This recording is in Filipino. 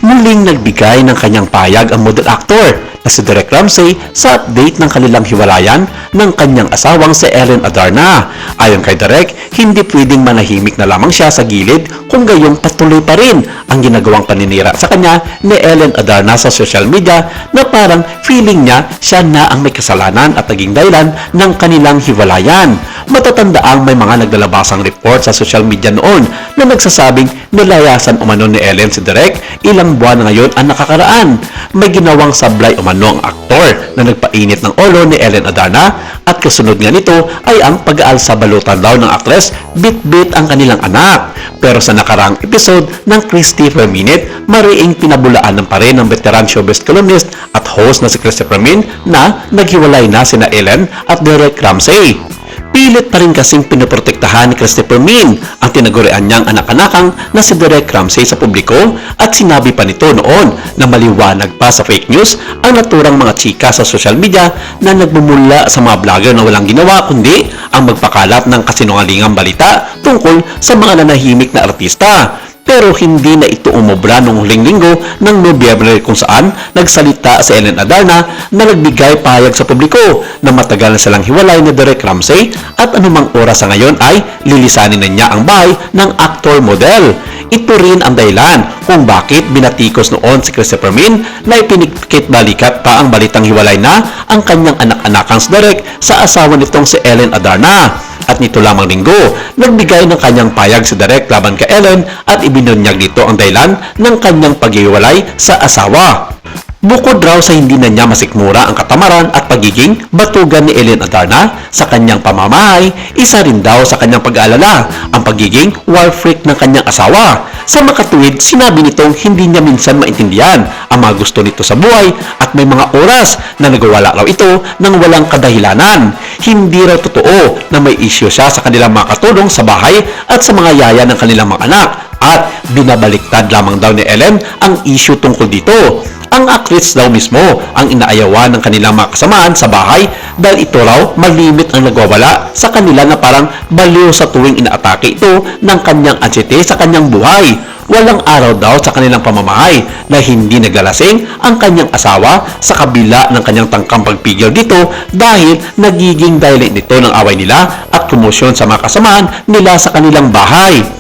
Muling nagbigay ng kanyang payag ang model actor na si Derek Ramsey sa update ng kanilang hiwalayan ng kanyang asawang si Ellen Adarna. Ayon kay Derek, hindi pwedeng manahimik na lamang siya sa gilid kung gayong patuloy pa rin ang ginagawang paninira sa kanya ni Ellen Adarna sa social media na parang feeling niya siya na ang may kasalanan at naging dahilan ng kanilang hiwalayan. Matatandaang may mga naglalabasang report sa social media noon na nagsasabing nilayasan umano ni Ellen si Derek ilang buwan na ngayon ang nakakaraan. May ginawang sablay umano ang aktor na nagpainit ng ulo ni Ellen Adarna at kasunod nga nito ay ang pag-aal sa balutan daw ng aktres bit-bit ang kanilang anak. Pero sa nakaraang episode ng Christopher Minute, mariing pinabulaan ng pa rin ng veteran showbiz columnist at host na si Christopher Min na naghiwalay na sina Ellen at Derek Ramsey. Pilit pa rin kasing pinoprotektahan ni Christopher Min ang tinagurian niyang anak-anakang na si Derek Ramsey sa publiko at sinabi pa nito noon na maliwanag pa sa fake news ang naturang mga chika sa social media na nagmumula sa mga vlogger na walang ginawa kundi ang magpakalat ng kasinungalingang balita tungkol sa mga nanahimik na artista. Pero hindi na ito umobra noong huling linggo ng Nobyembre kung saan nagsalita si Ellen Adarna na nagbigay pahayag sa publiko na matagal na silang hiwalay ni Derek Ramsey at anumang oras sa ngayon ay lilisanin na niya ang bahay ng actor-model. Ito rin ang dahilan kung bakit binatikos noon si Christopher Min na ipinikit-balikat pa ang balitang hiwalay na ang kanyang anak-anakang si Derek sa asawa nitong si Ellen Adarna. At nito lamang linggo, nagbigay ng kanyang payag si Derek laban kay Ellen at ibinunyag nito ang dahilan ng kanyang paghiwalay sa asawa. Bukod raw sa hindi na niya masikmura ang katamaran at pagiging batugan ni Ellen Adarna sa kanyang pamamahay, isa rin daw sa kanyang pag-aalala ang pagiging war freak ng kanyang asawa. Sa makatuwid, sinabi nitong hindi niya minsan maintindihan ang mga gusto nito sa buhay at may mga oras na nagwawala raw ito ng walang kadahilanan. Hindi raw totoo na may issue siya sa kanilang mga katulong sa bahay at sa mga yaya ng kanilang mga anak at binabaliktad lamang daw ni Ellen ang issue tungkol dito. Ang actress daw mismo ang inaayawan ng kanilang mga kasamaan sa bahay dahil ito raw malimit ang nagwawala sa kanila na parang baliw sa tuwing inaatake ito ng kanyang anxiety sa kanyang buhay. Walang araw daw sa kanilang pamamahay na hindi naglalasing ang kanyang asawa sa kabila ng kanyang tangkang pagpigil dito dahil nagiging dahilan nito ng away nila at komosyon sa mga kasamaan nila sa kanilang bahay.